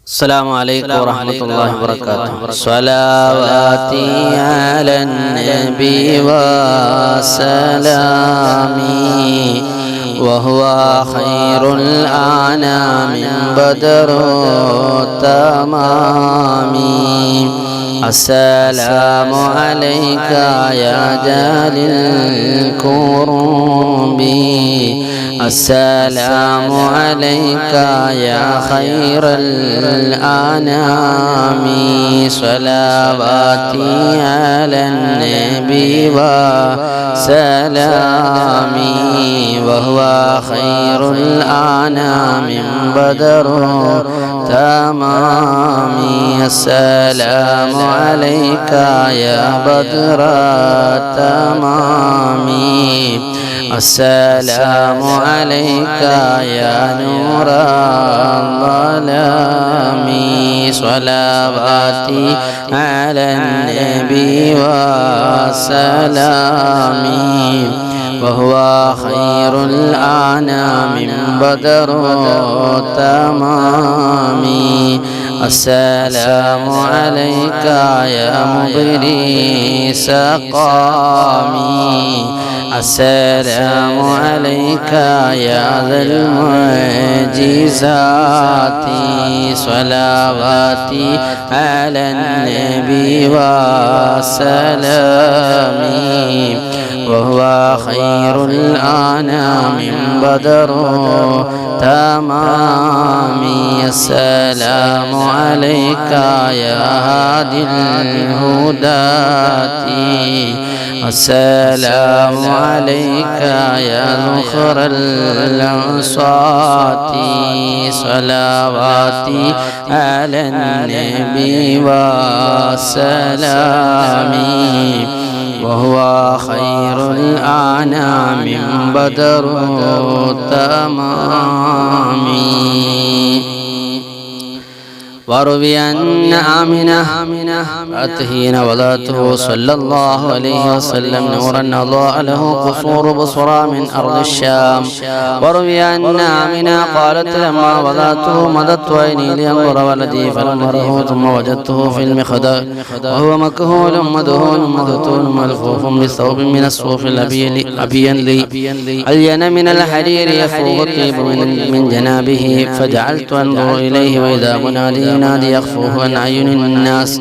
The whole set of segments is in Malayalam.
السلام عليكم ورحمة الله وبركاته. صلواتي على النبي وسلامي وهو خير الأنام بدر تمامي. السلام عليك يا جليل الكرب، السلام عليك يا خير الأنام. صلواتي على النبي وسلامي وهو خير الأنام بدر تمامي. السلام عليك يا بدر تمامي، السلام عليك يا نور الظلام. صلواتي على النبي وسلامي وهو خير الأنام بدر تمامي. السلام عليك يا مبري سقامي، السلام عليك يا ذا المعجزات. صلواتي على النبي وسلامي وهو خير الأنام بدر تمامي. السلام عليك يا هادي الهداة، السلام عليك يا ذخر العصاة. صلواتي على النبي وسلامي وهو خير الأنام بدر تمامي. وروي أن آمنة أتهين وذاته صلى الله عليه وسلم نورا أضاء له قصور بصرى من أرض الشام. وروي أن آمنة قالت لما وذاته مددت عيني لأنظر ولدي فلمره ثم وجدته في المخدة وهو مكهول مدهون مدتون ملفوف بثوب من الصوف الأبين لي ألين من الحرير يفوق الطيب من جنابه، فجعلت أنظر إليه وإذا منادي ينادي يخفوه عن أعين الناس.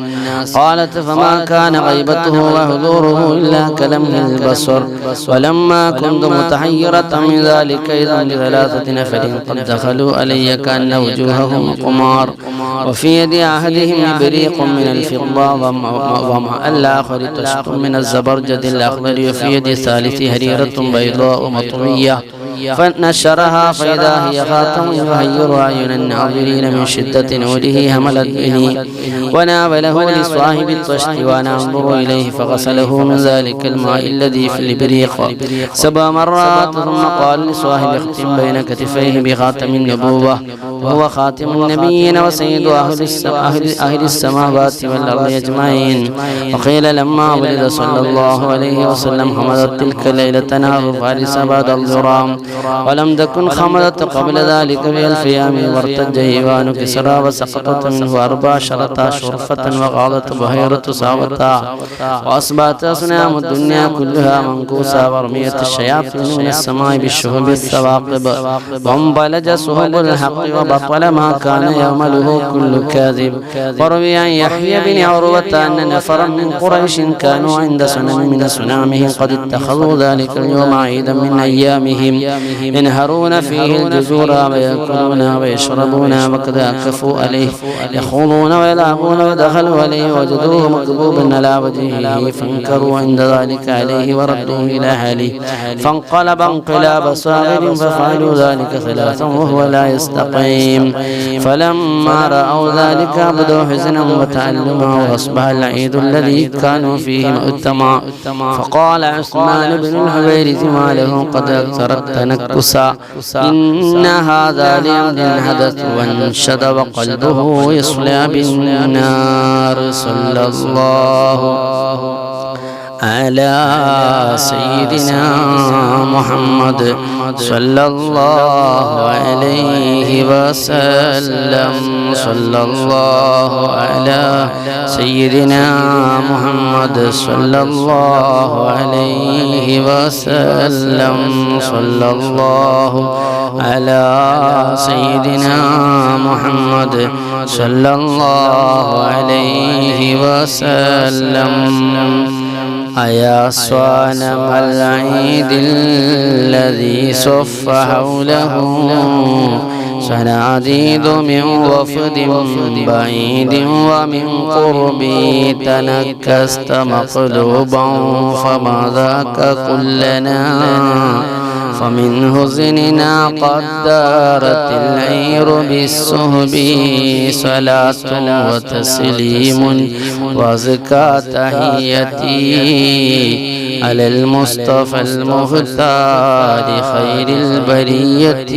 قالت فما كان غيبته وحضوره إلا كلمح البصر. ولما كنت متحيرة من ذلك إذا بثلاثة نفر قد دخلوا علي كأن وجوههم قمار، وفي يد أحدهم إبريق من الفضة ومع الآخر تشط من الزبرجد الأخضر، وفي يد الثالث هريرة بيضاء مطوية، فنشرها فإذا هي خاتم يغير أعين الناظرين من شدة نوره. هملت به وناوله لصاحب الطشت وأنا أنظر إليه فغسله من ذلك الماء الذي في الإبريق 7 مرات، ثم قال لصاحب اختم بين كتفيه بخاتم النبوة وهو خاتم النبيين وسيد أهل السماوات والأرض أجمعين. وقيل لما ولد صلى الله عليه وسلم حمدت تلك الليلة نار فارس بعد الظرام، ولم تكن خمدت قبل ذلك ب1000 أيام. وارتج إيوان كسرى وسقطت منه 14 شرفة وغاضت بحيرة ساوتا، وأصبحت أصنام الدنيا كلها منكوسة، ورميت الشياطين من السماء بالشهب الثواقب، وانبلج سهب الحق وبطل ما كان يعمله كل كاذب. وروي عن يحيى بن عروة أن نفرا من قريش كانوا عند سنم من سنامهم قد اتخذوا ذلك اليوم عيدا من أيامهم ينهرون فيه الجزور ويأكلون ويشربون، وقد أكفوا عليه يخوضون ويلعبون، ودخلوا عليه وجدوه مكبوبا على وجهه فانكروا عند ذلك عليه وردوه إلى أهله، فانقلب انقلاب صاغر ففعلوا ذلك 3 وهو لا يستقيم. فلما رأوا ذلك أبدوا حزنا وتألما، وأصبح العيد الذي كانوا فيه مؤتما. فقال عثمان بن الحويرث ما له قد أكثر التنكسا، إن هذا لأمر حدث وانشد وقلبه يصلى بالنار. صلى الله على سيدنا محمد صلى الله عليه وسلم صلى الله على سيدنا محمد صلى الله عليه وسلم صلى الله على سيدنا محمد صلى الله عليه وسلم أيا صانم العيد الذي صف حوله صناديد من وفد بعيد ومن قرب تنكست مقلوبا فما ذاك كلنا فمن حزننا قد دارت العير بالسهب صلاة وتسليم وزكاة تحيتي على المصطفى المختار خير البرية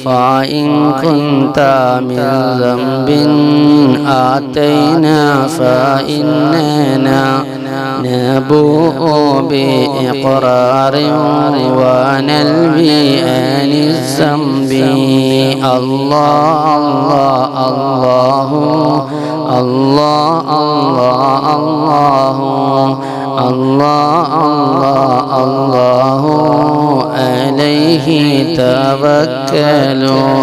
فإن كنت من ذنب آتينا فإننا نبوء بإقرار ونلوي عن الذنب الله الله الله الله الله الله عليه توكلوا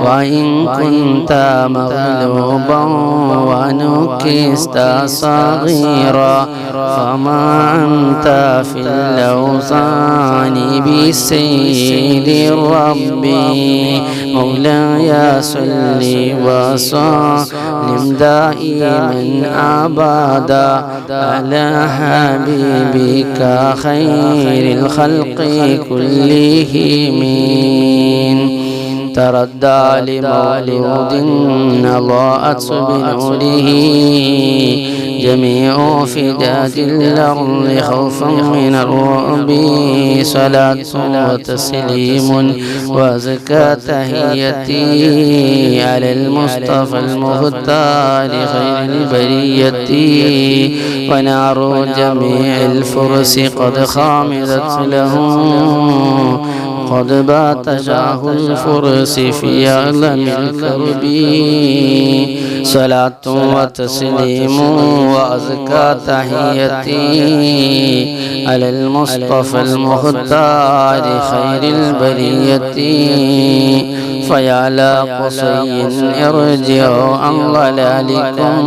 وإن كنت مغلوبا ونكست صغيرا فما أنت في الأوزان بسيد الرب مولاي صل وسلم دائما أبدا على حبيبك خير الخلق كلهم تردى لمولود أضاءت بنوره جميع فداد الأرض خوفا من الرعب صلاة وتسليم وزكاة تحيتي على المصطفى المختار خير البرية ونار جميع الفرس قد خامدت له قد بات جاه الفرس في أعلم الكرب صلاة وتسليم وأزكى تحيتي على المصطفى المختار خير البرية فيا لا قصي ارجعوا عن ضلالكم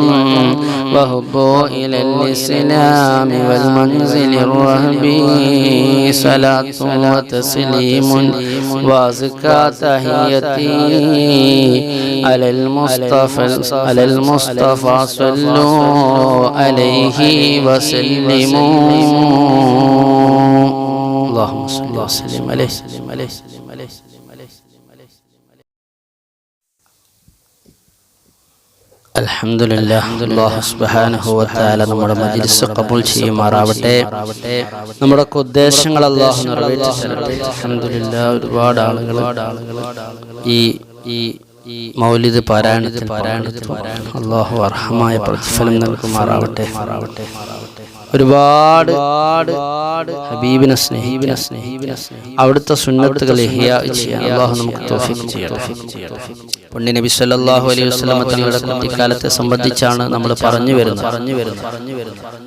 وهبوا إلى الإسلام والمنزل الرهبي صلاة وتسليم وأزكى تحيتي على المصطفى صلوا عليه وسلموا اللهم صل وسلم عليه. അൽഹംദുലില്ലാഹ് അല്ലാഹു സുബ്ഹാനഹു വ തആല നമ്മുടെ മജ്ലിസ് ഖബൂൽ ചെയ്യുമാറാവട്ടെ. നമ്മുടെ ഉദ്ദേശങ്ങൾ അല്ലാഹു നിറവേറ്റി തരട്ടെ. അൽഹംദുലില്ലാഹ് ഒരുപാട് ആളുകൾ ഈ മൗലിദ് പാരായണത്തിൽ അല്ലാഹു അർഹമായ പ്രതിഫലം നൽകുമാറാവട്ടെ. ഒരുപാട് ഹബീബിനെ സ്നേഹിക്കുന്ന അവിടുത്തെ സുന്നത്തുകൾ ഇഹ്യാ ചെയ്യാൻ അല്ലാഹു നമുക്ക് തൗഫീഖ് ചെയ്യട്ടെ. പുണ്യ നബി സല്ലല്ലാഹു അലൈഹി വസല്ലം തങ്ങളുടെ കുട്ടിക്കാലത്തെ സംബന്ധിച്ചാണ് നമ്മൾ പറഞ്ഞു വരുന്നത്.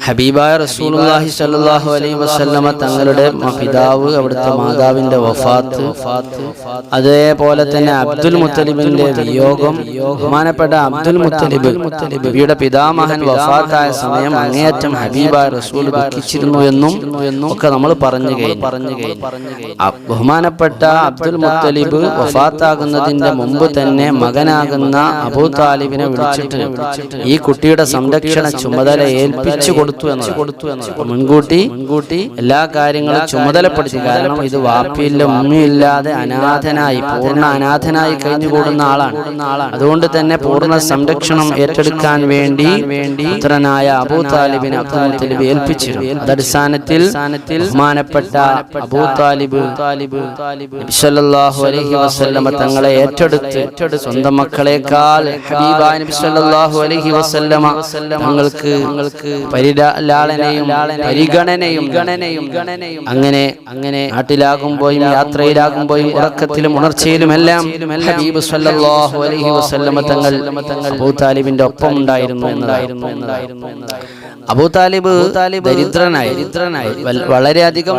ഹബീബായ റസൂലുള്ളാഹി സല്ലല്ലാഹു അലൈഹി വസല്ലം തങ്ങളുടെ പിതാവ് അവിടുത്തെ മാതാവിന്റെ വഫാത്ത്, അതേപോലെ തന്നെ അബ്ദുൽ മുത്തലിബിന്റെ വിയോഗം, ബഹുമാനപ്പെട്ട അബ്ദുൽ മുത്തലിബ് നബിയുടെ പിതാമഹൻ വഫാത്തായ സമയം അങ്ങേയറ്റം ഹബീബായ റസൂൽ ദുഃഖിച്ചിരുന്നു എന്നും ഒക്കെ നമ്മൾ പറഞ്ഞു കഴിഞ്ഞു. ബഹുമാനപ്പെട്ട അബ്ദുൽ മുത്തലിബ് വഫാത്താകുന്നതിന്റെ മുമ്പ് തന്നെ മകനാകുന്ന അബൂ താലിബിനെ വിളിച്ചിട്ട് ഈ കുട്ടിയുടെ സംരക്ഷണ ചുമതല ഏൽപ്പിച്ചു കൊടുത്തു എന്നാണ്. മുൻകൂട്ടി എല്ലാ കാര്യങ്ങളും ചുമതലപ്പെടുത്തി. കാരണം ഇത് വാപ്പിയില്ല ഉമ്മയില്ലാതെ അനാഥനായി, പൂർണ്ണ അനാഥനായി കഴിഞ്ഞുകൂടുന്ന ആളാണ്. അതുകൊണ്ട് തന്നെ പൂർണ്ണ സംരക്ഷണം ഏറ്റെടുക്കാൻ വേണ്ടി പുത്രനായ അബൂ താലിബിനെ അബ്ദുൽ മുത്തലിബ് ഏൽപ്പിച്ചിരുന്നു. അതടിസ്ഥാനത്തിൽ ബഹുമാനപ്പെട്ട അബൂ താലിബ് നബി സല്ലല്ലാഹു അലൈഹി വസല്ലം തങ്ങളെ ഏറ്റെടുത്ത് സ്വന്തം മക്കളെക്കാൾ ഹബീബായ നബി സല്ലല്ലാഹു അലൈഹി വസല്ലമ തങ്ങൾക്ക് പരിലാളനയും പരിഗണനയും അങ്ങനെ നാട്ടിലാകുമ്പോഴും യാത്രയിലാകുമ്പോഴും ഉറക്കത്തിലും ഉണർച്ചയിലുമെല്ലാം ഹബീബ് സല്ലല്ലാഹു അലൈഹി വസല്ലമ തങ്ങൾ അബൂ താലിബിന്റെ ഒപ്പം ഉണ്ടായിരുന്നു എന്നതായിരുന്നു. അബൂ താലിബ് ദരിദ്രനായി വളരെയധികം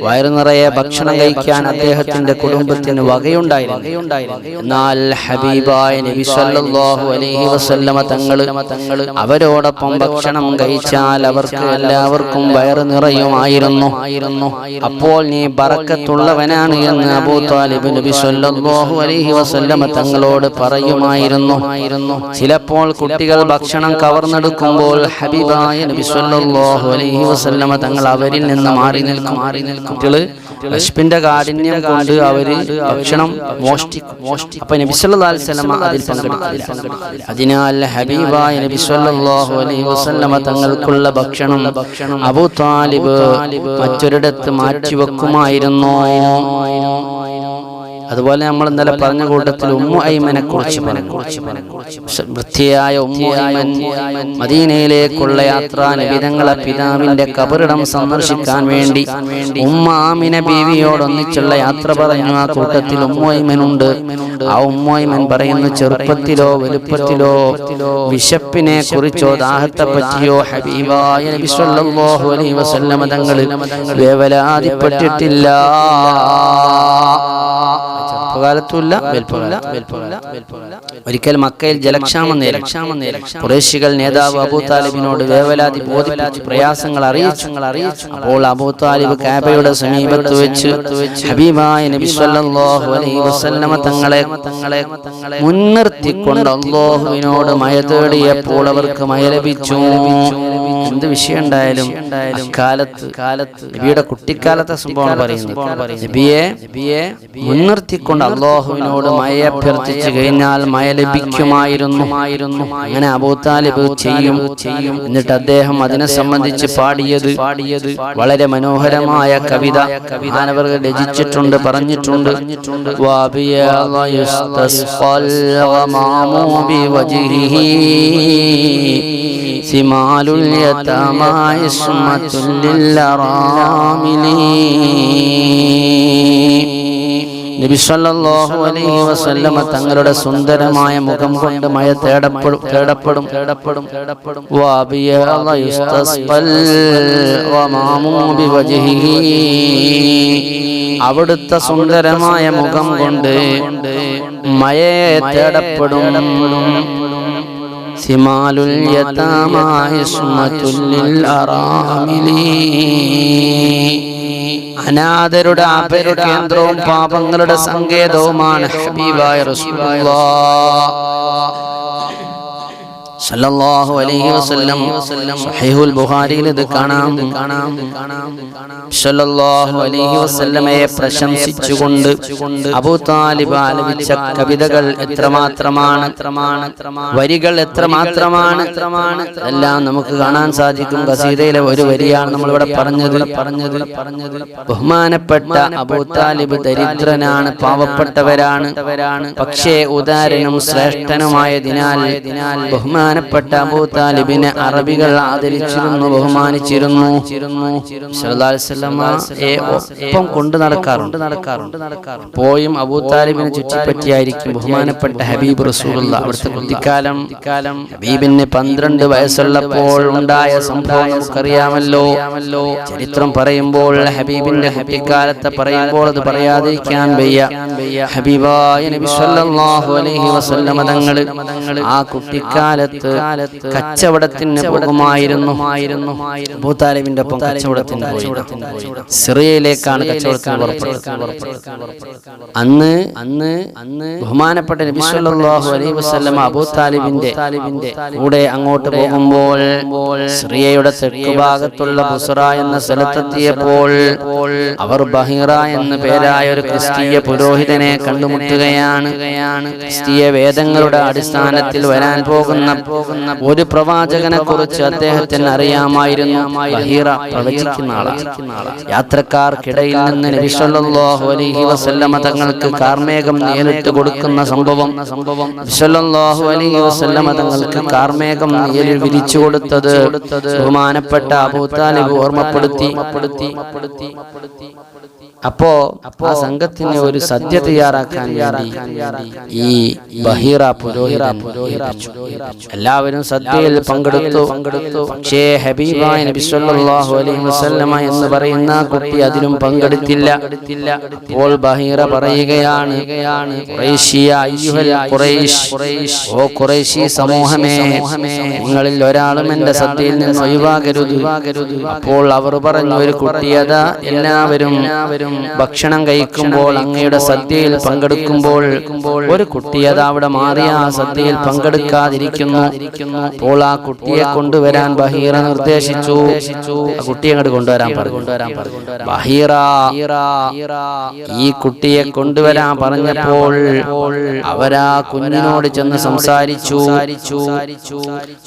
വയറു നിറയെ ഭക്ഷണം കഴിക്കാൻ അദ്ദേഹത്തിന്റെ കുടുംബത്തിന് വകയുണ്ടായിരുന്നു. എന്നാൽ ഹബീബായ നബി സല്ലല്ലാഹു അലൈഹി വസല്ലമ തങ്ങൾ അവരോടൊപ്പം ഭക്ഷണം കഴിച്ചാൽ അവർക്ക് എല്ലാവർക്കും വയറു നിറയുമായിരുന്നു. അപ്പോൾ നീ ബറക്കത്തുള്ളവനാണ് എന്ന് അബൂ താലിബ് നബി സല്ലല്ലാഹു അലൈഹി വസല്ലമ തങ്ങളോട് പറയുമായിരുന്നു. ചിലപ്പോൾ കുട്ടികൾ ഭക്ഷണം കവർന്നെടുക്കുമ്പോൾ ഹബീബായ നബി സല്ലല്ലാഹു അലൈഹി വസല്ലമ തങ്ങൾ അവരിൽ നിന്ന് മാറി നിൽക്കും. കുട്ടികള് വിശപ്പിന്റെ കാഠിന്യം കൊണ്ട് അവര് ഭക്ഷണം മോഷ്ടിക്കും. അപ്പൊ നബി സല്ലല്ലാഹു അലൈഹി വസല്ലമ അതിൽ പങ്കെടുക്കില്ല. അതിനാൽ ഹബീബായ നബി സല്ലല്ലാഹു അലൈഹി വസല്ലമ തങ്ങൾക്കുള്ള ഭക്ഷണം അബൂ താലിബ് മറ്റൊരിടത്ത് മാറ്റിവെക്കുമായിരുന്നു. അതുപോലെ നമ്മൾ ഇന്നലെ പറഞ്ഞ കൂട്ടത്തിൽ ഉമ്മു ഐമനെ കുറിച്ച് പറഞ്ഞു. വൃത്തിയായ ഉമ്മു ഐമൻ മദീനയിലേക്കുള്ള യാത്ര നബി തങ്ങളെ പിതാവിന്റെ ഖബറിടം സന്ദർശിക്കാൻ വേണ്ടി ഉമ്മ ആമിന ബീവിയോടൊന്നിച്ചുള്ള യാത്ര പറഞ്ഞു. ആ കൂട്ടത്തിൽ ഉമ്മു ഐമനുണ്ട്. ആ ഉമ്മു ഐമൻ പറയുന്നു, ചെറുപ്പത്തിലോ വലുപ്പത്തിലോ വിശപ്പിനെ കുറിച്ചോ ദാഹത്തെ പറ്റിയോ ഹബീബായ നബി സല്ലല്ലാഹു അലൈഹി വസല്ലമ തങ്ങൾ വേവലാതിപ്പെട്ടിട്ടില്ല. ഒരിക്കൽ മക്കയിൽ ജലക്ഷാമം നേരിട്ടു. ഖുറൈശികൾ നേതാവ് അബൂ താലിബിനോട് വേവലാതി ബോധിപ്പിച്ചു, പ്രയാസങ്ങൾ അറിയിച്ചു. അപ്പോൾ അബൂ താലിബ് കഅബയുടെ സമീപത്ത് വെച്ച് ഹബീബായ നബി സല്ലല്ലാഹു അലൈഹി വസല്ലമ തങ്ങളെ മുൻനിർത്തിക്കൊണ്ട് അല്ലാഹുവിനോട് മഴ തേടിയപ്പോൾ അവർക്ക് മഴ ലഭിച്ചു. എന്ത് വിഷയം ഉണ്ടായാലും കാലത്ത് നബിയുടെ കുട്ടിക്കാലത്തെ സംഭവമാണ് പറയുന്നത്. നബിയെ മുൻനിർത്തിക്കൊണ്ട് അല്ലാഹുവിനോട് മഴ അഭ്യർത്ഥിച്ചു കഴിഞ്ഞാൽ മഴ ലഭിക്കുമായിരുന്നു. അങ്ങനെ അബൂ താലിബ് ചെയ്യും. എന്നിട്ട് അദ്ദേഹം അതിനെ സംബന്ധിച്ച് പാടിയത് വളരെ മനോഹരമായ കവിത അവർ രചിച്ചിട്ടുണ്ട്, പറഞ്ഞിട്ടുണ്ട്. സിമാലുൽ യതമാ ഇസ്മത്തുൽ ലിൽറാമിലി. നബി സല്ലല്ലാഹു അലൈഹി വസല്ലമ തങ്ങളുടെ സുന്ദരമായ മുഖം കൊണ്ട് മഴ തേടപ്പെടും. അവിടുത്തെ സുന്ദരമായ മുഖം കൊണ്ട് മഴയെ തേടപ്പെടും. സിമാലുൽ യതമാ ഇസ്മത്തുൽ ലിൽറാമിലി. അനാഥരുടെ ആപര കേന്ദ്രവും പാപങ്ങളുടെ സങ്കേതവുമാണ് ഹബീബായ റസൂലുള്ളാഹ് സല്ലല്ലാഹു അലൈഹി വസല്ലം. സഹീഹുൽ ബുഖാരിയിൽ ഇത് കാണാം. സല്ലല്ലാഹു അലൈഹി വസല്ലമയെ പ്രശംസിച്ചുകൊണ്ട് അബൂ താലിബ് ആലപിച്ച കവിതകൾ എത്രമാത്രമാണ്, വരികൾ എത്രമാത്രമാണ് എല്ലാം നമുക്ക് കാണാൻ സാധിക്കും. ഖസീദയിലെ ഒരു വരിയാണ് നമ്മൾ ഇവിടെ പറഞ്ഞത്. ബഹുമാനപ്പെട്ട അബൂ താലിബ് ദരിദ്രനാണ്, പാവപ്പെട്ടവരാണ്. പക്ഷേ ഉദാരനും ശ്രേഷ്ഠനുമായതിനാൽ ബഹുമാനപ്പെട്ട അബൂ താലിബിനെ അറബികൾ ആദരിച്ചിരുന്നു, ബഹുമാനിച്ചിരുന്നു. സല്ലല്ലാഹു അലൈഹി വസല്ലമയെ ഒപ്പം കൊണ്ടു നടക്കാറുണ്ട്. പോയും അബൂ താലിബിനെ ചുറ്റിപ്പറ്റിയായിരിക്കും ബഹുമാനപ്പെട്ട ഹബീബ് റസൂലുള്ളാഹ്. അവിടുത്തെ കുട്ടിക്കാലം ഹബീബിന് 12 വയസ്സുള്ളപ്പോൾ ഉണ്ടായ സംഭവം നമുക്കറിയാമല്ലോ. ചരിത്രം പറയുമ്പോൾ ഹബീബിന്റെ കുട്ടിക്കാലത്തെ പറയുമ്പോൾ അത് പറയാതിരിക്കാൻ വയ്യ. ഹബീബായ നബി സല്ലല്ലാഹു അലൈഹി വസല്ലമ തങ്ങൾ ആ കുട്ടിക്കാലത്ത് കച്ചവടത്തിന് പോകുമായിരുന്നു. അബൂ താലിബിന്റെ ഒപ്പം കച്ചവടത്തിന് പോയി. സിറിയയിലേക്കാണ് കച്ചവടത്തിന് പുറപ്പെട്ടത്. അന്ന് ബഹുമാനപ്പെട്ട നബി സല്ലല്ലാഹു അലൈഹി വസല്ലമ അബൂ താലിബിന്റെ കൂടെ അങ്ങോട്ട് പോകുമ്പോൾ സിറിയയുടെ തെക്ക് ഭാഗത്തുള്ള ബുസ്റ എന്ന സ്ഥലത്തെത്തിയപ്പോൾ അവർ ബഹീറ എന്ന പേരായ ഒരു ക്രിസ്തീയ പുരോഹിതനെ കണ്ടുമുട്ടുകയാണ്. ക്രിസ്തീയ വേദങ്ങളുടെ അടിസ്ഥാനത്തിൽ വരാൻ പോകുന്ന ഒരു പ്രവാചകനെ കുറിച്ച് അദ്ദേഹത്തിന് അറിയാമായിരുന്നു. ബഹീറ പ്രവചിക്കുന്ന ആളാണ്. യാത്രക്കാർക്കിടയിൽ നിന്ന് നബി സല്ലല്ലാഹു അലൈഹി വസല്ലമ തങ്ങൾക്ക് കാർമേഘം നേരിട്ട് കൊടുക്കുന്ന സംഭവം, നബി സല്ലല്ലാഹു അലൈഹി വസല്ലമ തങ്ങൾക്ക് കാർമേഘം നേരിൽ വിരിച്ചു കൊടുത്തത് ബഹുമാനപ്പെട്ട അബൂ താലിബ് ഓർമ്മപ്പെടുത്തി. അപ്പോ ആ സംഘത്തിന് ഒരു സദ്യ തയ്യാറാക്കാൻ വേണ്ടി ഈ ബഹീറ പുരോഹിതൻ എല്ലാവരും സദ്യയിൽ പങ്കെടുത്തു. പക്ഷേ ഹബീബായ നബി സല്ലല്ലാഹു അലൈഹി വസല്ലമ എന്ന് പറയുന്ന കുട്ടി അതിലും പങ്കെടുത്തില്ല. അപ്പോൾ ബഹീറ പറയുകയാണ്, ഓ ഖുറൈശി സമൂഹമേ, നിങ്ങളിൽ ഒരാളും എന്റെ സദ്യയിൽ നിന്ന് ഒഴിവാകരുത്. അപ്പോൾ അവർ പറഞ്ഞു, ഒരു കുട്ടിയതാ എല്ലാവരും ഭക്ഷണം കഴിക്കുമ്പോൾ അങ്ങയുടെ സദ്യയിൽ പങ്കെടുക്കുമ്പോൾ ഒരു കുട്ടിയതാ അവിടെ മാറി ആ സദ്യയിൽ പങ്കെടുക്കാതിരിക്കുന്നു. അപ്പോൾ ആ കുട്ടിയെ കൊണ്ടുവരാൻ ബഹീറ നിർദ്ദേശിച്ചു. ആ കുട്ടിയെ അങ്ങോട്ട് കൊണ്ടുവരാൻ പറഞ്ഞു. ബഹീറ ഈ കുട്ടിയെ കൊണ്ടുവരാൻ പറഞ്ഞപ്പോൾ അവരാ കുഞ്ഞിനോട് ചെന്ന് സംസാരിച്ചു.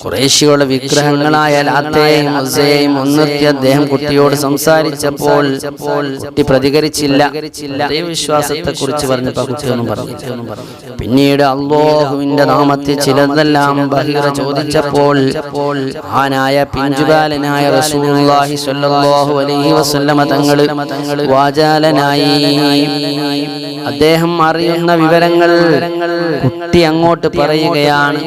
ഖുറൈശികളുടെ വിഗ്രഹങ്ങളായ ലാത്തയെയും ഉസ്സയെയും മുൻനിർത്തി അദ്ദേഹം കുട്ടിയോട് സംസാരിച്ചപ്പോൾ കുട്ടി പ്രതികരിച്ചില്ല. ദൈവവിശ്വാസത്തെ കുറിച്ച് പറഞ്ഞപ്പോൾ കുട്ടിയൊന്നും പറഞ്ഞില്ല. പിന്നീട് അല്ലാഹുവിന്റെ നാമത്തിൽ ചിലതെല്ലാം ബഹീറ ചോദിച്ചപ്പോൾ മഹാനായ പിഞ്ചുബാലനായ റസൂലുള്ളാഹി സ്വല്ലല്ലാഹു അലൈഹി വസല്ലമ തങ്ങൾ വാചാലനായി. അദ്ദേഹം അറിയുന്ന വിവരങ്ങൾ കുട്ടി അങ്ങോട്ട് പറയുകയാണ്.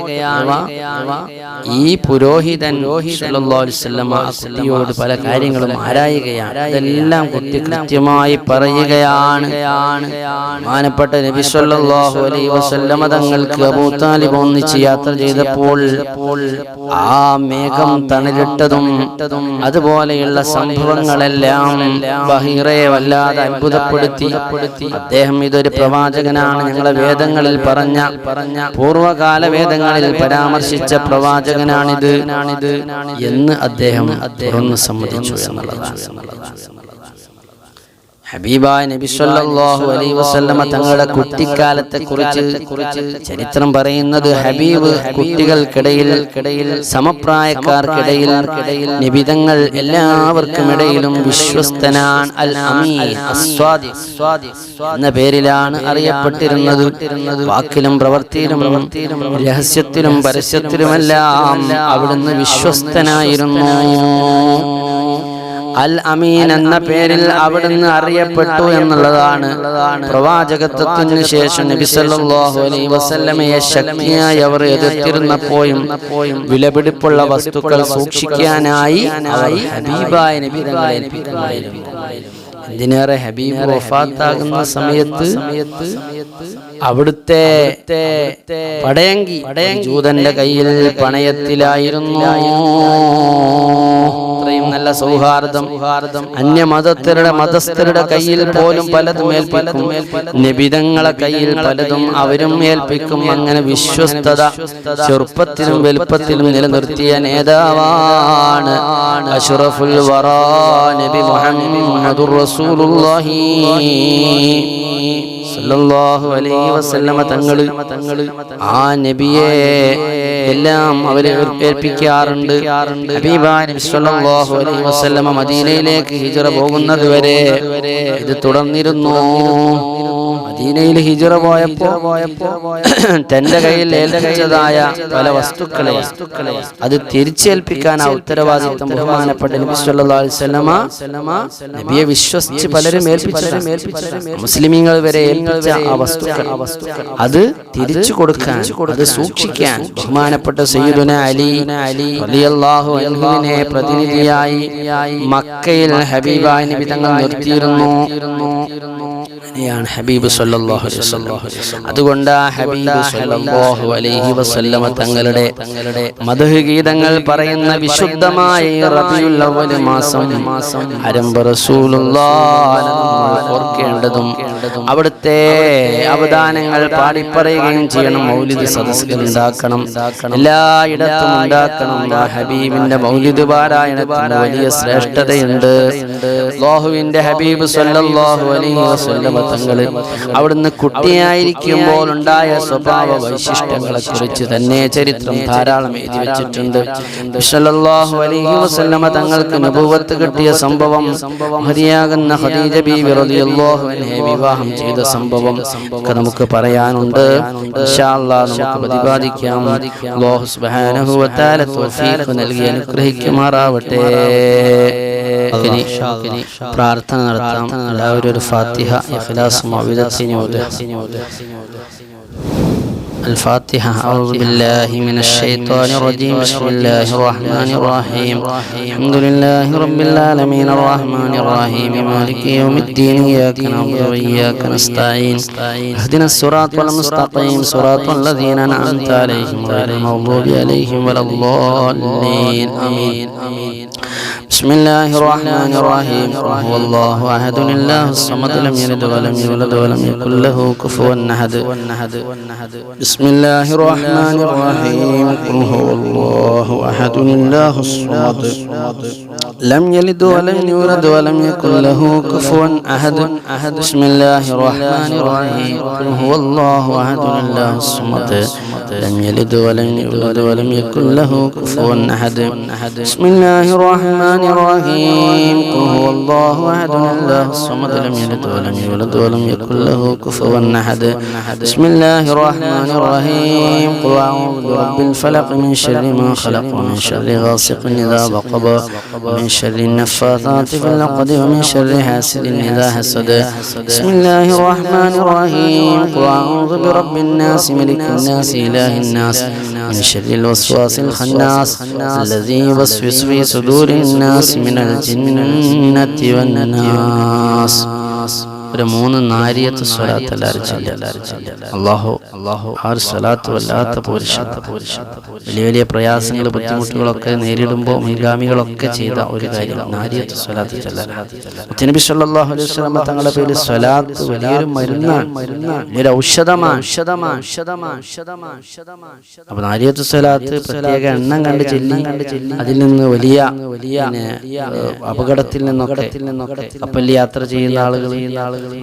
ഈ പുരോഹിതൻ സല്ലല്ലാഹു അലൈഹി വസല്ലമ കുട്ടിയോട് പല കാര്യങ്ങളും ആരായുകയാണ്. ഇതെല്ലാം കുട്ടി കൃത്യമായി പറയുകയാണ്. ബഹുമാനപ്പെട്ട നബി സല്ലല്ലാഹു അലൈഹി വസല്ലമ തങ്ങൾക്ക് അബൂ താലിബ് ഒന്നിച്ച് യാത്ര ചെയ്തപ്പോൾ ആ മേഘം തണലിട്ടതും അതുപോലെയുള്ള സംഭവങ്ങളെല്ലാം ബഹീറയെ വല്ലാതെ അത്ഭുതപ്പെടുത്തി. അദ്ദേഹം ഇതൊരു പ്രവാചകനാണ്, ഞങ്ങളെ വേദങ്ങളിൽ പറഞ്ഞ പൂർവകാല വേദങ്ങളിൽ പരാമർശിച്ച പ്രവാചകനാണിത് എന്ന് അദ്ദേഹം തുറന്ന് സമ്മതിച്ചു എന്നുള്ളതാണ്. ഹബീബായ നബി സല്ലല്ലാഹു അലൈഹി വസല്ലമ തങ്ങളുടെ കുട്ടിക്കാലത്തെ കുറിച്ച് ചരിത്രം പറയുന്നത്, ഹബീബ് കുട്ടികൾക്കിടയിൽ സമപ്രായക്കാർക്കിടയിൽ നിബിതങ്ങൾ എല്ലാവർക്കും ഇടയിലും വിശ്വസ്തനാൻ, അൽ അമീൻ അസ്വാദിഖ് എന്ന പേരിലാണ് അറിയപ്പെട്ടിരുന്നത്. വാക്കിലും പ്രവൃത്തിയിലും രഹസ്യത്തിലും പരസ്യത്തിലുമെല്ലാം അവിടുന്ന് വിശ്വസ്തനായിരുന്നു. അൽ അമീൻ എന്ന പേരിൽ അവിടുന്ന് അറിയപ്പെട്ടു എന്നുള്ളതാണ്. പ്രവാചകത്വത്തിന് ശേഷം നബി സല്ലല്ലാഹു അലൈഹി വസല്ലമയെ ശക്തിയായി അവർ എതിർത്തിരുന്നപ്പോഴും വിലപിടിപ്പുള്ള വസ്തുക്കൾ സൂക്ഷിക്കാനായി അവർ ഹബീബായ നബി തങ്ങളെ ഏൽപ്പിക്കുമായിരുന്നു. എന്തിനേറെ ഹബീബ് വഫാത്താകുന്ന സമയത്ത് അവിടുത്തെ പടയങ്കി ജൂതന്റെ കയ്യിൽ പണയത്തിലായിരുന്നു. നല്ല സൗഹാർദ്ദം മതസ്ഥരുടെ കയ്യിൽ പോലും പലതും ഏൽപ്പിക്കും. നബിതങ്ങളെ കയ്യിൽ പലതും അവരും ഏൽപ്പിക്കും. അങ്ങനെ വിശ്വസ്തത ചെറുപ്പത്തിലും വലുപ്പത്തിലും നിലനിർത്തിയ നേതാവാണ് അഷ്റഫുൽ വറാ നബി മുഹമ്മദുർ റസൂലുള്ളാഹി സല്ലല്ലാഹു അലൈഹി വസല്ലമ തങ്ങൾ. ആ നബിയെ എല്ലാം അവരെ ഏൽപ്പിക്കാറുണ്ട്. ഹബീബായ നബി സല്ലല്ലാഹു അലൈഹി വസല്ലമ മദീനയിലേക്ക് ഹിജ്റ പോകുന്നത് വരെ ഇത് തുടർന്നിരുന്നു. മദീനയിൽ ഹിജ്റ പോയപ്പോ തന്റെ കയ്യിൽ ഏൽപ്പിച്ചതായ പല വസ്തുക്കളെ അത് തിരിച്ചേൽപ്പിക്കാൻ ആ ഉത്തരവാദിത്വം ബഹുമാനപ്പെട്ട നബി സല്ലല്ലാഹു അലൈഹി വസല്ലമ നബിയെ വിശ്വസിച്ച് പലരും ഏൽപ്പിച്ചു. മുസ്ലിമീങ്ങൾ വരെ ഏൽപ്പിച്ച ആ വസ്തുക്കൾ അത് തിരിച്ചു കൊടുക്കാൻ, അത് സൂക്ഷിക്കാൻ ബഹുമാനപ്പെട്ട സയ്യിദുനാ അലി റളിയല്ലാഹു അൻഹുവിനെ പ്രതിനിധിയായി മക്കയിൽ ഹബീബായ നബി തങ്ങൾ നിർത്തിയിരുന്നു. ഹബീബ് സല്ലല്ലാഹു അലൈഹി വസല്ലം. അതുകൊണ്ട് ഹബീബ് സല്ലല്ലാഹു അലൈഹി വസല്ലം തങ്ങളുടെ മദ്ഹ് ഗീതങ്ങൾ പറയുന്ന വിശുദ്ധമായ റബീഉൽ അവ്വൽ മാസം ഹരം റസൂലുള്ളാഹി ഓർക്കേണ്ടതും അവിടുത്തെ അവദാനങ്ങൾ പാടിപ്പറയുകയും ചെയ്യണം. മൗലിദ് സദസ്സുകൾ ഉണ്ടാക്കണം, എല്ലായിടത്തും ഉണ്ടാക്കണം. ഹബീബിന്റെ മൗലിദ് പാരായണത്തിന് വലിയ ശ്രേഷ്ഠതയുണ്ട്. അല്ലാഹുവിന്റെ ഹബീബ് സല്ലല്ലാഹു അലൈഹി വസല്ലം തങ്ങൾ അവിടുന്ന് കുട്ടിയായിരിക്കുമ്പോൾ ഉണ്ടായ സ്വഭാവ വൈശിഷ്ട്യങ്ങളെ കുറിച്ച് തന്നെ ചരിത്രം ധാരാളം എഴുതി വെച്ചിട്ടുണ്ട്. സല്ലല്ലാഹു അലൈഹി വസല്ലം തങ്ങൾക്ക് നബുവത്ത് കിട്ടിയ സംഭവം, മഹദിയാകുന്ന ഖദീജ ബീവി റളിയല്ലാഹു അൻഹയെ വിവാഹം ചെയ്ത സംഭവം ഒക്കെ നമുക്ക് പറയാനുണ്ട്. ഇൻഷാ അല്ലാഹ് നമുക്ക് പ്രതിപാദിക്കാം. അല്ലാഹു സുബ്ഹാനഹു വ തആല തൗഫീഖ് നൽകി അനുഗ്രഹിക്കുമാറാവട്ടെ. പ്രാർത്ഥന നടത്താം. എല്ലാവരും ഒരു ഫാത്തിഹ ഇഖ്ലാസ് മൗഇദത്തിന് ഓതുക. الفاتحة. أعوذ بالله من الشيطان الرجيم. بسم الله الرحمن الرحيم. الحمد لله رب العالمين الرحمن الرحيم مالك يوم الدين إياك نعبد وإياك نستعين اهدنا الصراط المستقيم صراط الذين أنعمت عليهم غير المغضوب عليهم ولا الضالين آمين. بسم الله الرحمن الرحيم. هو الله أحد الله الصمد لم يلد ولم يولد ولم يكن له كفوا أحد. بسم الله الرحمن الرحيم. قل هو الله أحد الله الصمد لم يلد ولم يولد ولم يكن له كفوا أحد. بسم الله الرحمن الرحيم. قل هو الله أحد الله الصمد لم يلد ولم يولد ولم يكن له كفوا أحد. بسم الله الرحمن الرحيم. قل هو الله أحد الله الصمد لم يلد ولم يولد ولم يكن له كفوا أحد. بسم الله الرحمن الرحيم. قل أعوذ برب الفلق من شر ما خلق ومن شر غاسق إذا وقب ومن شر النفاثات في العقد ومن شر حاسد إذا حسد. بسم الله الرحمن الرحيم. قل أعوذ برب الناس ملك الناس إله الناس من شر الوسواس الخناس الذي يوسوس في صدور الناس من الجنة والناس. ഒരു 3 നാരിയത്ത് സ്വലാത്ത് എല്ലാവരും ചൊല്ലുക. അല്ലാഹു ആ ഒരു സ്വലാത്ത് വല്ലാത്ത പോരിശാത്ത. വലിയ വലിയ പ്രയാസങ്ങൾ ബുദ്ധിമുട്ടുകളൊക്കെ നേരിടുമ്പോൾ മുൻഗാമികളൊക്കെ ചെയ്ത ഒരു കാര്യം നാരിയത്ത് സ്വലാത്ത് ചൊല്ലുക. നബി സല്ലല്ലാഹു അലൈഹി വസല്ലം തങ്ങളുടെ പേരിൽ സ്വലാത്ത് വലിയൊരു മരുന്നാണ്, വലിയൊരു ഔഷധമാണ്. അപ്പോൾ നാരിയത്ത് സ്വലാത്ത് പ്രത്യേക എണ്ണം കണ്ട് ചൊല്ലി അതിൽ നിന്ന് വലിയ അപകടത്തിൽ നിന്നൊക്കെ കപ്പലിൽ യാത്ര ചെയ്യുന്ന ആളുകൾ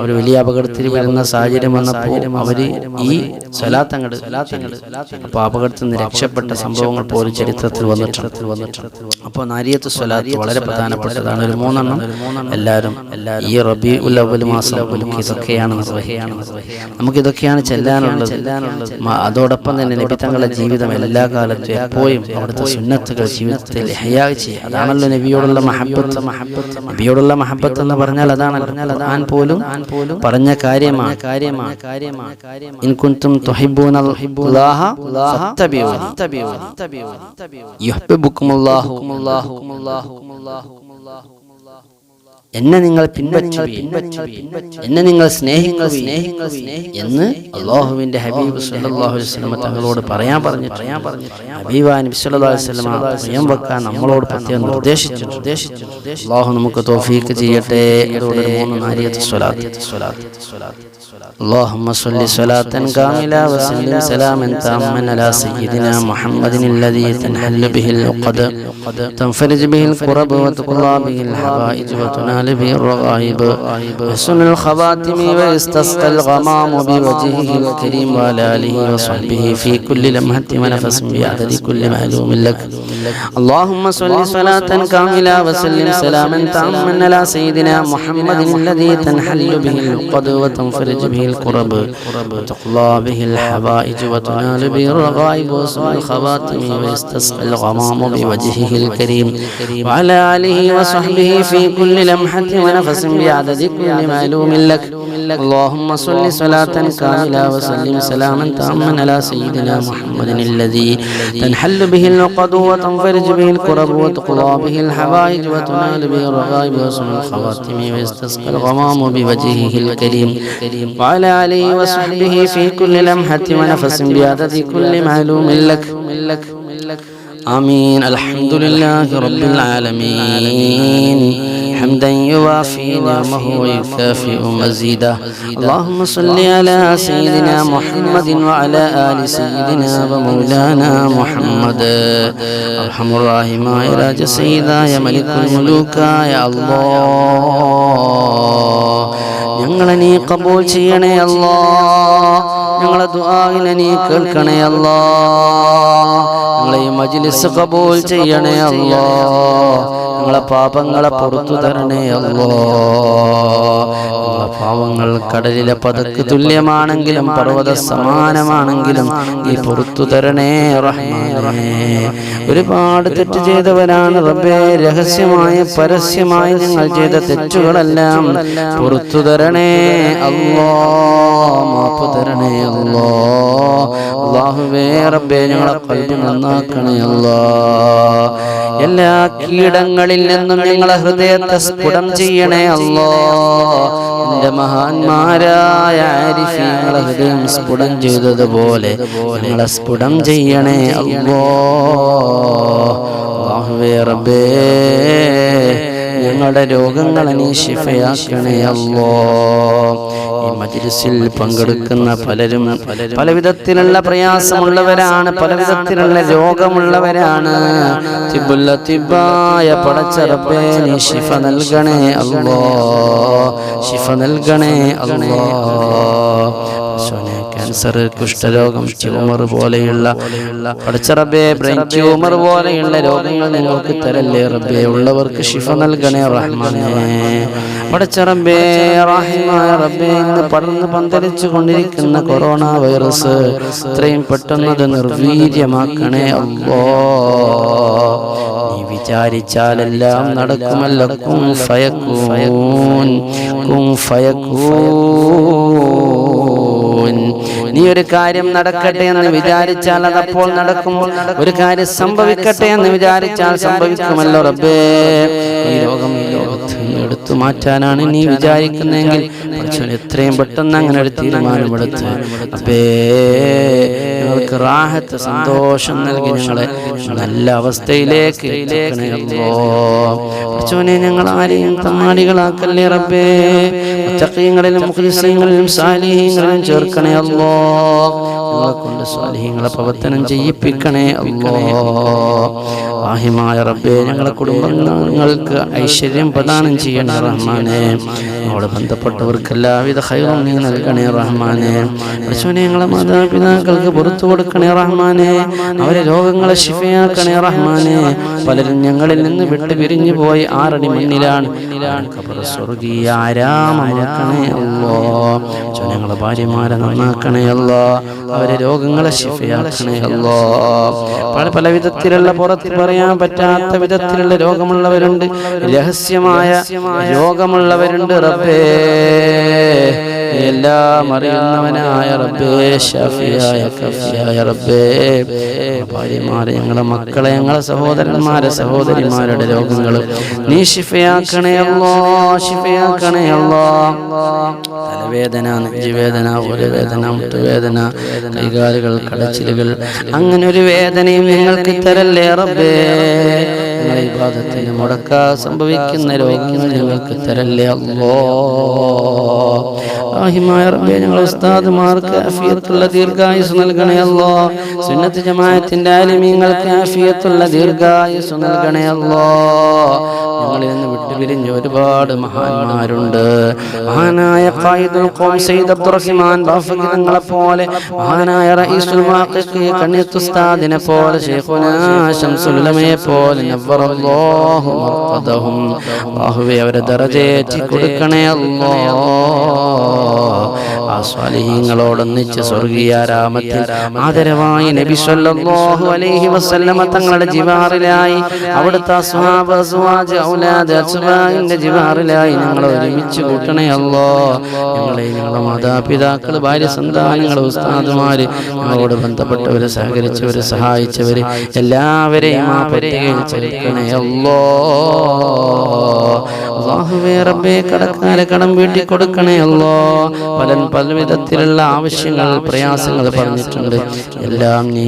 അവർ വലിയ അപകടത്തിൽ വരുന്ന സാഹചര്യം വന്നപ്പോൾ അവര് ഈ സ്വലാത്ത് അങ്ങട് അപ്പോൾ അപകടത്തിൽ നിന്ന് രക്ഷപ്പെട്ട സംഭവങ്ങൾ പോലും ചരിത്രത്തിൽ വന്നിട്ടുണ്ട്. അപ്പോൾ നാരിയത്ത് സ്വലാത്ത് വളരെ പ്രധാനപ്പെട്ടതാണ്. ഒരു 3 എണ്ണം എല്ലാവരും ഈ റബീഉൽ അവ്വൽ മാസം നമുക്കിതൊക്കെയാണ് ചെല്ലാനുള്ളത്. അതോടൊപ്പം തന്നെ നബി തങ്ങളുടെ ജീവിതം എല്ലാ കാലത്തും എപ്പോഴും അവിടുത്തെ സുന്നത്തുകൾ ജീവിതത്തിൽ ഇഹ്യാ ചെയ്യുക. അതാണല്ലോ നബിയോടുള്ള മഹബ്ബത്ത്. നബിയോടുള്ള മഹബ്ബത്ത് എന്ന് പറഞ്ഞാൽ അതാണ് പോലും പറഞ്ഞ കാര്യമാണ്. ഇൻ കുൻതും തുഹിബ്ബൂനല്ലാഹ ഫത്തബിഊനി യുഹിബ്ബുകുമുല്ലാഹു. എന്നെ നിങ്ങൾ പിൻപറ്റുവീൻ, എന്നെ നിങ്ങൾ സ്നേഹിക്കുവീൻ എന്ന് അല്ലാഹുവിന്റെ ഹബീബ് സല്ലല്ലാഹു അലൈഹി വസല്ലം തങ്ങളോട് പറയാൻ പറഞ്ഞിട്ട് ഹബീബായ നബി സല്ലല്ലാഹു അലൈഹി വസല്ലം സ്വയം വെക്കാൻ നമ്മളോട് പ്രത്യേകം നിർദ്ദേശിച്ചു. അല്ലാഹു നമുക്ക് തൗഫീഖ് ചെയ്യട്ടെ. അതോടെ 3 നാരിയത്ത് സ്വലാത്ത്. اللهم صل صلاة كاملة وسلم سلاما تاما على سيدنا محمد الذي تنحل به العقد تنفرج به الكرب وتقضى به الحوائج وتنال به الرغائب وحسن الخواتم ويستسقى الغمام بوجهه الكريم وعلى آله وصحبه في كل لمحة ونفس بعدد كل معلوم لك. اللهم صل صلاة كاملة وسلم سلاما تاما على سيدنا محمد الذي تنحل به العقد وتنفرج به الكرب وتقضى به الحوائج وتنال به الرغائب وحسن الخواتم ويستسقى الغمام بوجهه الكريم وعلى آله وصحبه في كل لمحة ونفس بعدد كل معلوم لك. اللهم صل صلاة كاملة وسلم سلاما تاما على سيدنا محمد الذي تنحل به العقد وتنفرج به الكرب وتقضى به الحوائج وتنال به الرغائب وحسن الخواتم ويستسقى الغمام بوجهه الكريم وعلى آله وصحبه في كل لمحة ونفس بعدد كل معلوم لك. آمين. الحمد لله رب العالمين حمدا يوافي نعمه ويكافئ مزيده اللهم صل على سيدنا محمد وعلى آل سيدنا ومولانا محمد أرحم الراحمين راج سيدا يا ملك الملوك يا الله ഞങ്ങളെ നീ ഖബൂൽ ചെയ്യണേ അല്ലാഹ് ഞങ്ങളെ ദുആഇനെ നീ കേൾക്കണേ അല്ലാഹ് ഞങ്ങളെ ഈ മജ്ലിസ് ഖബൂൽ ചെയ്യണേ അല്ലാഹ് ഞങ്ങളെ പാപങ്ങളെ പുറത്തു തരണേ അല്ലാഹ് ഞങ്ങളെ പാവങ്ങൾ കടലിലെ പതക്ക് തുല്യമാണെങ്കിലും പർവ്വത സമാനമാണെങ്കിലും നീ പുറത്തു തരണേ റഹ്മാനേ ഒരുപാട് തെറ്റ് ചെയ്തവരാണ് റബ്ബേ രഹസ്യമായ പരസ്യമായി ഞങ്ങൾ ചെയ്ത തെറ്റുകളെല്ലാം പുറത്തു തരണേ അല്ലാഹ് മാപ്പ് തരണേ അല്ലാഹ് അല്ലാഹുവേ റബ്ബേ ഞങ്ങളെ ഖൽബ് നന്നാക്കണേ അല്ലാഹ് എല്ലാ കീടങ്ങളിൽ നിന്നും ഞങ്ങളെ ഹൃദയത്തെ സ്ഫുടം ചെയ്യണേ അല്ലാഹ് നിന്റെ മഹാന്മാരായ ആരിഫീങ്ങളെ ഹൃദയം സ്ഫുടം ചെയ്തതുപോലെ ഞങ്ങളെ സ്ഫുടം ചെയ്യണേ അല്ലാഹ് അല്ലാഹുവേ റബ്ബേ ഞങ്ങളുടെ രോഗങ്ങളെ നീ ശിഫയാക്കണേ അല്ലാഹ് ഈ മജ്ലിസിൽ പങ്കെടുക്കുന്ന പലരും പല വിധത്തിലുള്ള പ്രയാസമുള്ളവരാണ് പല വിധത്തിലുള്ള രോഗമുള്ളവരാണ് തിബായ പടച്ച റബ്ബേ നീ ശിഫ നൽകണേ അല്ലാഹ് ശിഫ നൽകണേ അല്ലാഹ് ക്യാൻസർ കുഷ്ഠരോഗം ട്യൂമർ പോലെയുള്ള പടച്ച റബ്ബേ ബ്രെയിൻ ട്യൂമർ പോലെയുള്ള രോഗങ്ങൾ നിങ്ങൾക്ക് തരല്ലേ റബ്ബേ ഉള്ളവർക്ക് ശിഫ നൽകണേ റഹ്മാനേ പടച്ച റബ്ബേ റഹീമായ റബ്ബേ ഇന്ന് പടർന്ന് പന്തലിച്ചു കൊണ്ടിരിക്കുന്ന കൊറോണ വൈറസ് ഇത്രയും പെട്ടെന്നത് നിർവീര്യമാക്കണേ അല്ലാഹ് നീ വിചാരിച്ചാലെല്ലാം നടക്കുമല്ലോ കുൻ ഫയകൂൻ കുൻ ഫയകൂൻ നീ ഒരു കാര്യം നടക്കട്ടെ എന്ന് വിചാരിച്ചാൽ അതപ്പോൾ നടക്കും ഒരു കാര്യം സംഭവിക്കട്ടെ എന്ന് വിചാരിച്ചാൽ സംഭവിക്കുമല്ലോ റബ്ബേ ഈ ലോകം ഈ ലോകത്ത് എടുത്തു മാറ്റാനാണ് നീ വിചാരിക്കുന്നതെങ്കിൽ എത്രയും പെട്ടെന്ന് അങ്ങനെ ഒരു തീരുമാനമെടുത്ത് റബ്ബേ ഞങ്ങൾക്ക് റാഹത്ത് സന്തോഷം നൽകി ഞങ്ങളെ നല്ല അവസ്ഥയിലേക്ക് എത്തിക്കണേ അല്ലാഹ് ഞങ്ങൾ ആരെയും തമ്മാടികളാക്കല്ലേ റബ്ബേ മുത്തഖീങ്ങളിലും മുഖ്ലിസീങ്ങളിലും സാലിഹീങ്ങളിലും ചേർക്കണേ അല്ലാഹ് ഞങ്ങളെ കൊണ്ട് സാലിഹീങ്ങളെ പ്രവർത്തനം ചെയ്യിപ്പിക്കണേ അല്ലാഹ് റഹീമായ റബ്ബേ ഞങ്ങളെ കുടുംബങ്ങൾക്ക് ഐശ്വര്യം പ്രദാനം ചെയ്യണേ റഹ്മാനേ ഞങ്ങളോട് ബന്ധപ്പെട്ടവർക്ക് എല്ലാവിധ ഖൈറും നീ നൽകണേ റഹ്മാനേ ഞങ്ങളെ മാതാപിതാക്കൾക്ക് പുറത്തു കൊടുക്കണേ റഹ്മാനേ അവരെ രോഗങ്ങളെ ശിഫയാക്കണേ റഹ്മാനേ പലരും ഞങ്ങളിൽ നിന്ന് വിട്ടു പിരിഞ്ഞു പോയി 6 അടി മണ്ണിലാണ് സ്വർഗീയ ആരാമമാക്കണേ അല്ലാഹ് ഞങ്ങളെ ഭാര്യമാരെ നന്നാക്കണേ അല്ലാഹ് അവരെ രോഗങ്ങളെ ശിഫയാക്കണേ അല്ലാഹ് പല വിധത്തിലുള്ള പുറത്ത് പറയാൻ പറ്റാത്ത വിധത്തിലുള്ള രോഗമുള്ളവരുണ്ട് രഹസ്യമായ രോഗമുള്ളവരുണ്ട് റബ്ബേ എല്ലാം അറിയുന്നവനായ റബ്ബേ ഷഫിയായ കഫിയായ റബ്ബേ ഭാര്യമാരെ ഞങ്ങളുടെ മക്കളെ ഞങ്ങളുടെ സഹോദരന്മാരെ സഹോദരിമാരുടെ രോഗങ്ങൾ നീ ശിഫയാക്കണേ അല്ലാഹ് ശിഫയാക്കണേ അല്ലാഹ് തലവേദന നെഞ്ചുവേദന ഉരവേദന മുട്ടുവേദന കൈകാലുകൾ കടച്ചിലുകൾ അങ്ങനെ ഒരു വേദനയും ഞങ്ങൾക്ക് തരല്ലേ റബ്ബേ ഞങ്ങളെ ഇബാദത്തിന് മുടക്കാൻ സംഭവിക്കുന്ന രോഗങ്ങൾ ഞങ്ങൾക്ക് തരല്ലേ അല്ലാഹ് റഹീമായ റബ്ബേ ഞങ്ങളെ ഉസ്താദുമാർക്ക് ആഫിയത്തുള്ള ദീർഘായുസ് നൽകണേ അല്ലാഹ് സുന്നത്ത് ജമാഅത്തിന്റെ ആലിമീങ്ങൾക്ക് ആഫിയത്തുള്ള ദീർഘായുസ് നൽകണേ അല്ലാഹ് ഞങ്ങളിൽ നിന്ന് വിട്ടുപിരിഞ്ഞ ഒരുപാട് മഹാന്മാരുണ്ട് മഹാനായ ഖായിദുൽ ഖൗം സയ്യിദ് അബ്ദുറഹ്മാൻ ബാഫഖി തങ്ങളെ പോലെ മഹാനായ റഈസുൽ മുഹഖഖി കണ്ണിയത്ത് ഉസ്താദിനെ പോലെ ശൈഖുനാ ശംസുൽ ഉലമയെ പോലെ നവ്വറല്ലാഹു മർഖദഹും അല്ലാഹുവേ അവരെ ദറജയേറ്റി കൊടുക്കണേ അല്ലാഹ് ആ സ്വാലിഹീങ്ങളോടൊന്നിച്ച് സ്വർഗീയാരാമത്തിൽ ആദരവായി നബി സല്ലല്ലാഹു അലൈഹി വസല്ലമ തങ്ങളുടെ ജിവാറിലായി അവിടുത്തെ അസ്ഹാബ് അസ്വാജ് ഔലാദ് അസ്വാഇന്റെ ജിവാറിലായി ഞങ്ങളെ ഒരുമിച്ച് കൂട്ടണേ അല്ലാഹ് ഞങ്ങളെ ഞങ്ങളുടെ മാതാപിതാക്കൾ ഭാര്യ സന്താനങ്ങൾ ഉസ്താദുമാര് ഞങ്ങളോട് ബന്ധപ്പെട്ടവരെ സഹകരിച്ചവരെ സഹായിച്ചവര് എല്ലാവരെയും ആ പട്ടികയിൽ ചേർക്കണേ അല്ലാഹ് അല്ലാഹുവേ റബ്ബേ കടക്കാരെ കടം വീട്ടി കൊടുക്കണേ അല്ലാ. പല വിധത്തിലുള്ള ആവശ്യങ്ങൾ പ്രയാസങ്ങൾ പറഞ്ഞിട്ടുണ്ട്, എല്ലാം നീ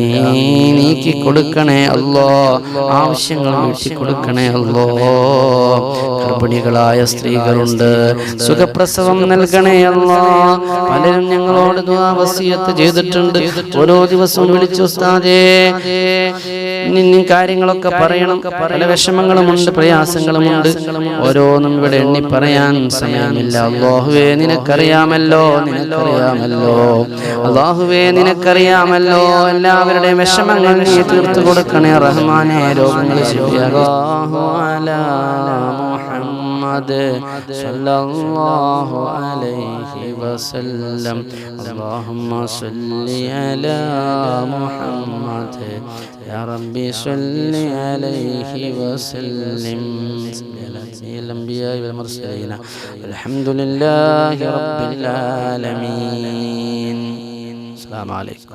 നീക്കി കൊടുക്കണേ അല്ലാ. ആവശ്യങ്ങൾ വീട്ടി കൊടുക്കണേ അല്ലാ. ഗർഭിണികളായ സ്ത്രീകളുണ്ട്, സുഖപ്രസവം നൽകണേ അല്ലാ. പലരും ഞങ്ങളോട് ദുആ വസിയത്ത് ചെയ്തിട്ടുണ്ട്. ഓരോ ദിവസവും വിളിച്ചു ഉസ്താദേ കാര്യങ്ങളൊക്കെ പറയണം, പല വിഷമങ്ങളുമുണ്ട്, പ്രയാസങ്ങളുമുണ്ട്, ഓരോന്നും ഇവിടെ എണ്ണി പറയാൻ സമയമില്ല. അല്ലാഹുവേ നിനക്കറിയാമല്ലോ, അല്ലാഹുവേ നിനക്കറിയാമല്ലോ. എല്ലാവരുടെയും വിഷമങ്ങൾ നീ തീർത്തു കൊടുക്കണേ റഹ്മാനേ. രോഗങ്ങൾ ശിഫിയാക്കല്ലാഹു അലാ മുഹമ്മദ് സല്ലല്ലാഹു അലൈഹി വസല്ലം. അല്ലാഹുമ്മ സല്ലി അലാ മുഹമ്മദ് യാ റബ്ബി സല്ലി അലൈഹി വസല്ലം. الأنبياء والمرسلين الحمد لله رب العالمين. السلام عليكم.